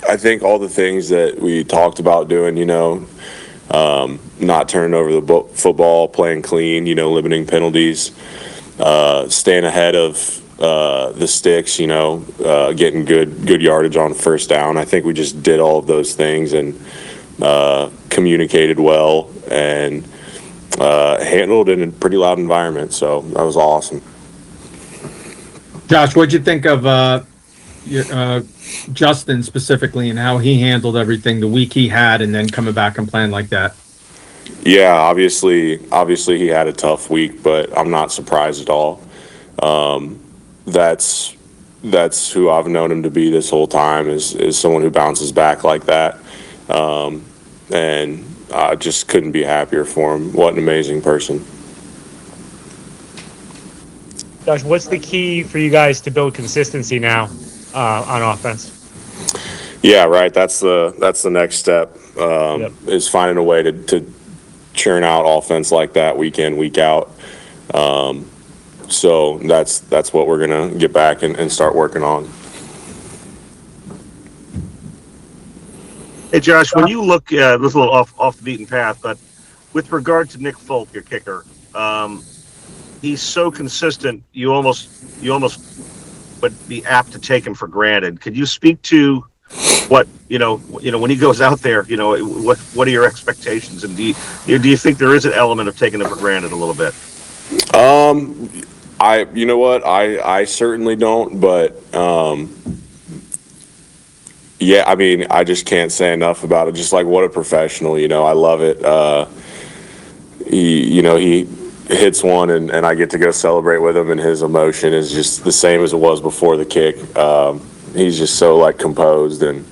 I think all the things that we talked about doing, not turning over the football, playing clean, limiting penalties, staying ahead of the sticks, getting good yardage on first down. I think we just did all of those things and communicated well and handled it in a pretty loud environment. So that was awesome. Josh, what'd you think of Justin specifically and how he handled everything the week he had and then coming back and playing like that? Yeah, obviously he had a tough week, but I'm not surprised at all. That's who I've known him to be this whole time is someone who bounces back like that. And I just couldn't be happier for him. What an amazing person. Josh, what's the key for you guys to build consistency now on offense? Yeah, right. That's the next step. Is finding a way to churn out offense like that week in, week out. So that's what we're gonna get back and start working on. Hey Josh, when you look, this is a little off the beaten path, but with regard to Nick Folk, your kicker, he's so consistent. You almost would be apt to take him for granted. Could you speak to what when he goes out there? What are your expectations, and do you think there is an element of taking him for granted a little bit? I certainly don't, but yeah, I mean, I just can't say enough about it. Just like what a professional, I love it. He hits one and I get to go celebrate with him, and his emotion is just the same as it was before the kick. He's just so composed, and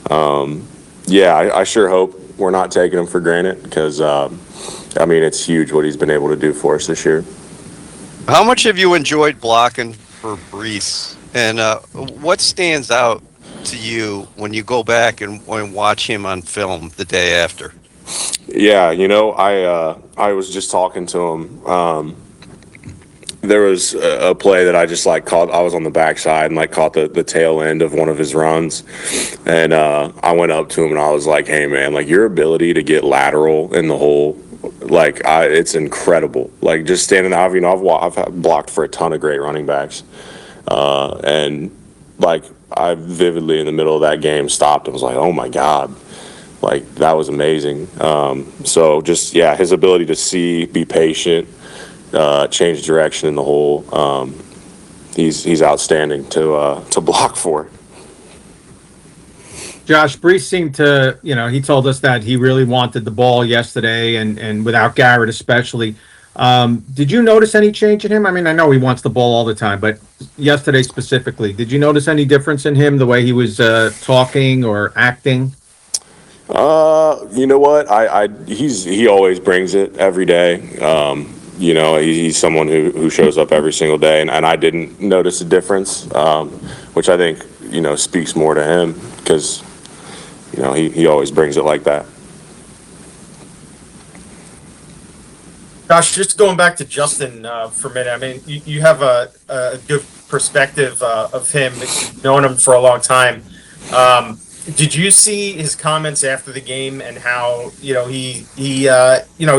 I sure hope we're not taking him for granted because it's huge what he's been able to do for us this year. How much have you enjoyed blocking for Brees, and what stands out to you when you go back and watch him on film the day after? Yeah, I was just talking to him. There was a play that I just caught. I was on the backside and caught the tail end of one of his runs, and I went up to him and I was like, "Hey man, your ability to get lateral in the hole, it's incredible. Just standing there, I've blocked for a ton of great running backs, and I vividly in the middle of that game stopped and was like, oh my God, that was amazing. So just, his ability to see, be patient, change direction in the hole. He's outstanding to block for. Josh, Brees seemed to, he told us that he really wanted the ball yesterday and without Garrett especially. Did you notice any change in him? I mean, I know he wants the ball all the time, but yesterday specifically, did you notice any difference in him, the way he was talking or acting? You know what? He always brings it every day. He's someone who shows up every single day, and I didn't notice a difference, which I think, speaks more to him because, he always brings it like that. Josh, just going back to Justin for a minute, I mean, you have a good perspective of him, knowing him for a long time. Did you see his comments after the game and how he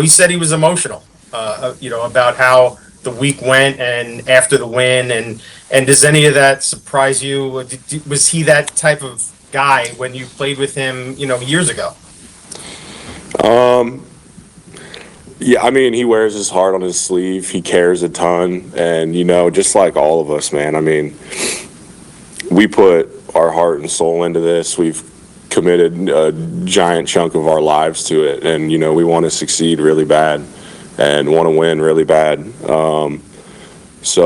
said he was emotional, about how the week went and after the win, and does any of that surprise you? Was he that type of guy when you played with him, years ago? Yeah, I mean, he wears his heart on his sleeve. He cares a ton. And, just like all of us, man, I mean, we put our heart and soul into this. We've committed a giant chunk of our lives to it. And, we want to succeed really bad and want to win really bad. He's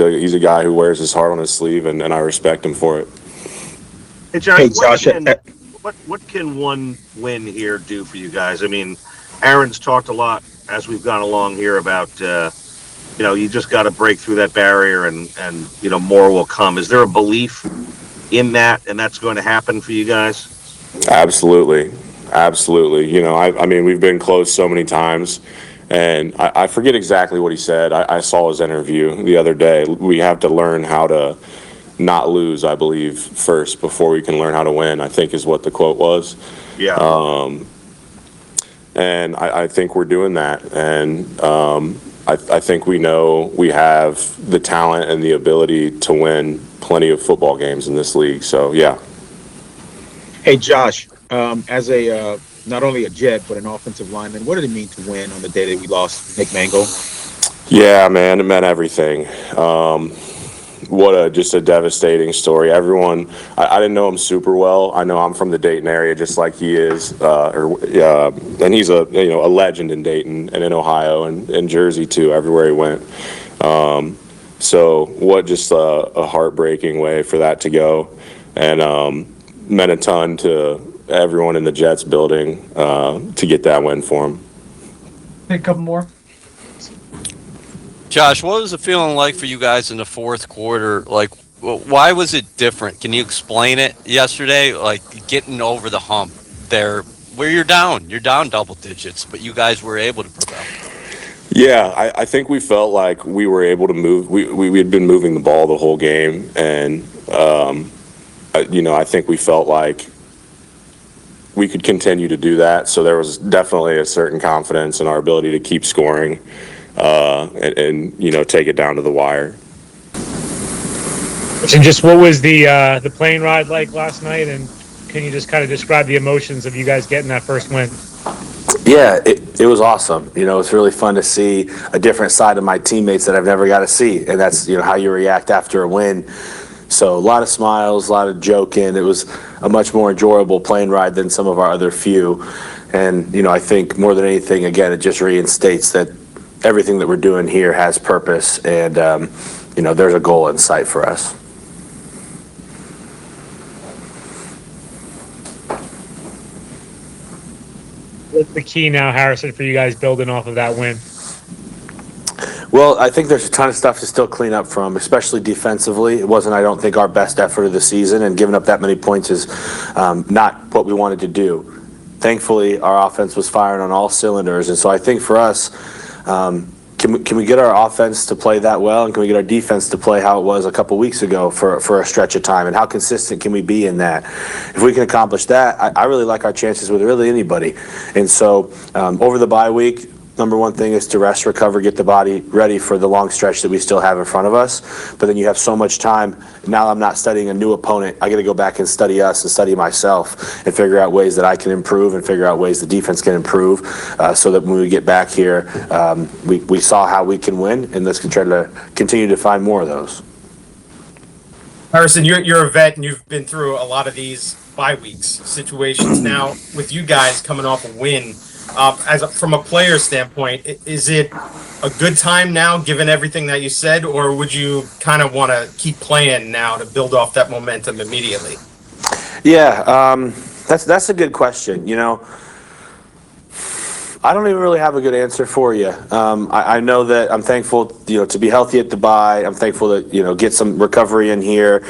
a guy who wears his heart on his sleeve, and I respect him for it. Hey, Josh, what can one win here do for you guys? I mean, Aaron's talked a lot as we've gone along here about, you just got to break through that barrier and more will come. Is there a belief in that, and that's going to happen for you guys? Absolutely. I mean, we've been close so many times, and I forget exactly what he said. I saw his interview the other day. We have to learn how to not lose, I believe, first before we can learn how to win, I think is what the quote was. Yeah. And I think we're doing that. And I think we know we have the talent and the ability to win plenty of football games in this league. So, yeah. Hey, Josh, as a not only a Jet, but an offensive lineman, what did it mean to win on the day that we lost Nick Mangold? Yeah, man, it meant everything. Just a devastating story. Everyone, I didn't know him super well. I know I'm from the Dayton area, just like he is, and he's a legend in Dayton and in Ohio and in Jersey too. Everywhere he went. So what just a heartbreaking way for that to go, and meant a ton to everyone in the Jets building to get that win for him. Take a couple more. Josh, what was the feeling like for you guys in the fourth quarter? Like, why was it different? Can you explain it yesterday? Like, getting over the hump there where you're down double digits, but you guys were able to prevail. Yeah, I think we felt like we were able to move. We had been moving the ball the whole game, and I think we felt like we could continue to do that. So there was definitely a certain confidence in our ability to keep scoring. And take it down to the wire. And just what was the plane ride like last night? And can you just kind of describe the emotions of you guys getting that first win? Yeah, it was awesome. It's really fun to see a different side of my teammates that I've never got to see, and that's how you react after a win. So a lot of smiles, a lot of joking. It was a much more enjoyable plane ride than some of our other few, and I think more than anything, again, it just reinstates that everything that we're doing here has purpose, and there's a goal in sight for us. What's the key now, Harrison, for you guys building off of that win? Well, I think there's a ton of stuff to still clean up from, especially defensively. It wasn't, I don't think, our best effort of the season, and giving up that many points is not what we wanted to do. Thankfully, our offense was firing on all cylinders, and so I think for us, can we get our offense to play that well, and can we get our defense to play how it was a couple weeks ago for a stretch of time, and how consistent can we be in that? If we can accomplish that, I really like our chances with really anybody. And so over the bye week, number one thing is to rest, recover, get the body ready for the long stretch that we still have in front of us. But then you have so much time. Now I'm not studying a new opponent. I got to go back and study us and study myself and figure out ways that I can improve and figure out ways the defense can improve so that when we get back here, we saw how we can win, and let's try to continue to find more of those. Harrison, you're a vet, and you've been through a lot of these bye weeks situations. Now, with you guys coming off a win, from a player standpoint, is it a good time now, given everything that you said, or would you kind of want to keep playing now to build off that momentum immediately? Yeah, that's a good question. I don't even really have a good answer for you. I know that I'm thankful, to be healthy at the bye. I'm thankful that, get some recovery in here.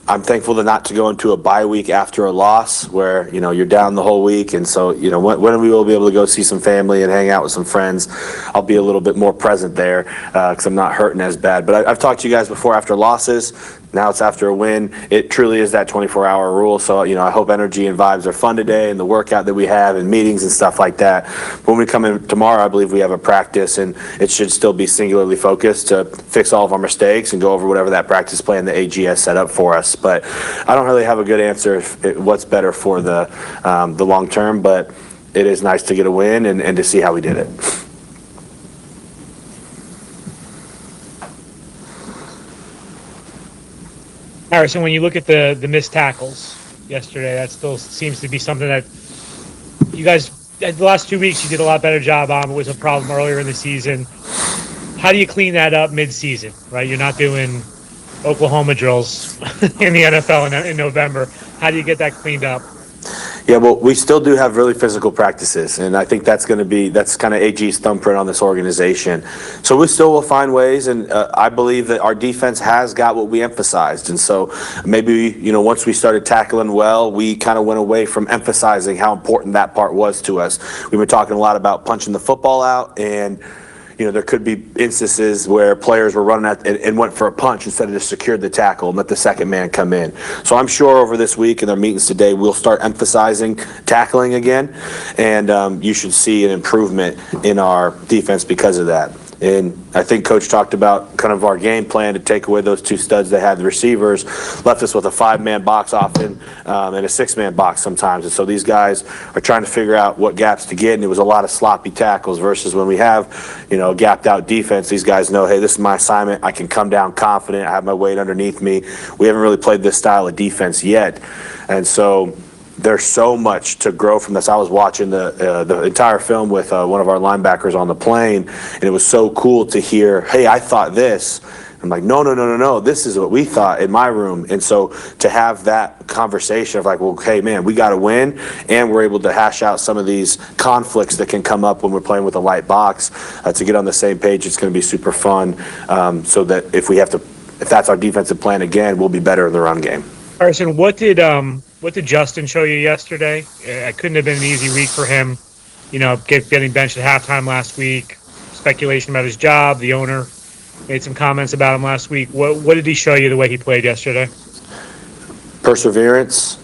I'm thankful to not to go into a bye week after a loss where, you're down the whole week. And so, when we will be able to go see some family and hang out with some friends, I'll be a little bit more present there because I'm not hurting as bad. But I've talked to you guys before after losses. Now it's after a win. It truly is that 24-hour rule. So, I hope energy and vibes are fun today, and the workout that we have and meetings and stuff like that. When we come in tomorrow, I believe we have a practice, and it should still be singularly focused to fix all of our mistakes and go over whatever that practice plan the AG has set up for us. But I don't really have a good answer what's better for the long term, but it is nice to get a win and to see how we did it. Harrison, when you look at the missed tackles yesterday, that still seems to be something that you guys, the last 2 weeks, you did a lot better job on. It was a problem earlier in the season. How do you clean that up mid-season, right? You're not doing Oklahoma drills in the NFL in November. How do you get that cleaned up? Yeah, well, we still do have really physical practices, and I think that's kind of AG's thumbprint on this organization. So we still will find ways, and I believe that our defense has got what we emphasized. And so maybe, once we started tackling well, we kind of went away from emphasizing how important that part was to us. We've been talking a lot about punching the football out, and there could be instances where players were running at and went for a punch instead of just secured the tackle and let the second man come in. So I'm sure over this week in their meetings today, we'll start emphasizing tackling again, and you should see an improvement in our defense because of that. And I think Coach talked about kind of our game plan to take away those two studs they had, the receivers, left us with a 5-man box often and a 6-man box sometimes. And so these guys are trying to figure out what gaps to get, and it was a lot of sloppy tackles versus when we have, a gapped out defense, these guys know, hey, this is my assignment. I can come down confident. I have my weight underneath me. We haven't really played this style of defense yet. And so there's so much to grow from this. I was watching the entire film with one of our linebackers on the plane, and it was so cool to hear, hey, I thought this. I'm like, no, this is what we thought in my room. And so to have that conversation of like, well, hey, man, we got to win, and we're able to hash out some of these conflicts that can come up when we're playing with a light box to get on the same page. It's going to be super fun so that if that's our defensive plan again, we'll be better in the run game. Carson, what did Justin show you yesterday? It couldn't have been an easy week for him. Getting benched at halftime last week, speculation about his job. The owner made some comments about him last week. What did he show you the way he played yesterday? Perseverance,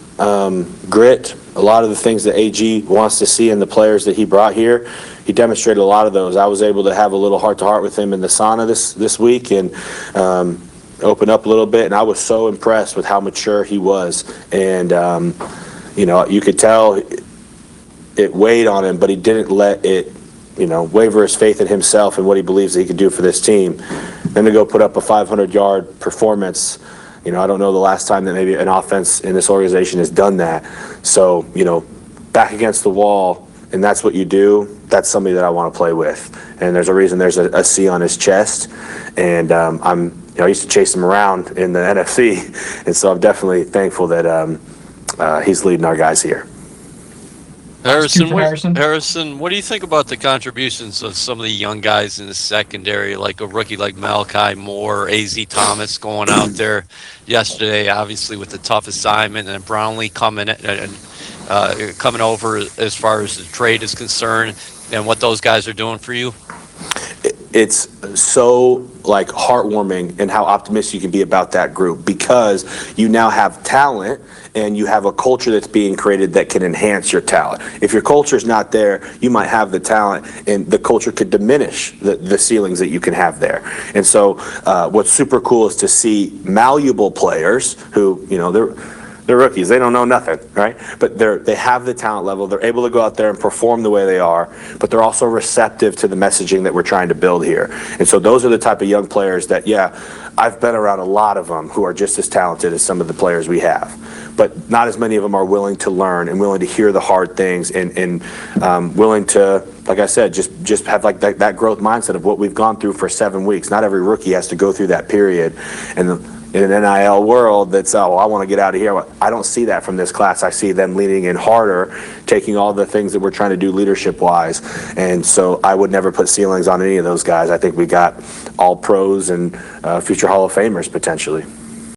grit, a lot of the things that AG wants to see in the players that he brought here. He demonstrated a lot of those. I was able to have a little heart-to-heart with him in the sauna this week, and open up a little bit, and I was so impressed with how mature he was. And you could tell it weighed on him, but he didn't let it waver his faith in himself and what he believes that he could do for this team. Then to go put up a 500-yard performance, I don't know the last time that maybe an offense in this organization has done that. So back against the wall, and that's what you do. That's somebody that I want to play with. And there's a reason there's a C on his chest, and I used to chase him around in the NFC, and so I'm definitely thankful that he's leading our guys here. Harrison, what do you think about the contributions of some of the young guys in the secondary, like a rookie like Malachi Moore, A.Z. Thomas going out there yesterday, obviously with the tough assignment, and Brownlee coming over as far as the trade is concerned, and what those guys are doing for you? It's so heartwarming and how optimistic you can be about that group, because you now have talent and you have a culture that's being created that can enhance your talent. If your culture is not there, you might have the talent and the culture could diminish the ceilings that you can have there. And so what's super cool is to see malleable players who, they're rookies. They don't know nothing, right? But they have the talent level. They're able to go out there and perform the way they are, but they're also receptive to the messaging that we're trying to build here. And so those are the type of young players that, I've been around a lot of them who are just as talented as some of the players we have. But not as many of them are willing to learn and willing to hear the hard things and willing to, like I said, just have that growth mindset of what we've gone through for 7 weeks. Not every rookie has to go through that period. And in an NIL world that's, I want to get out of here. I don't see that from this class. I see them leaning in harder, taking all the things that we're trying to do leadership-wise. And so I would never put ceilings on any of those guys. I think we got all pros and future Hall of Famers potentially.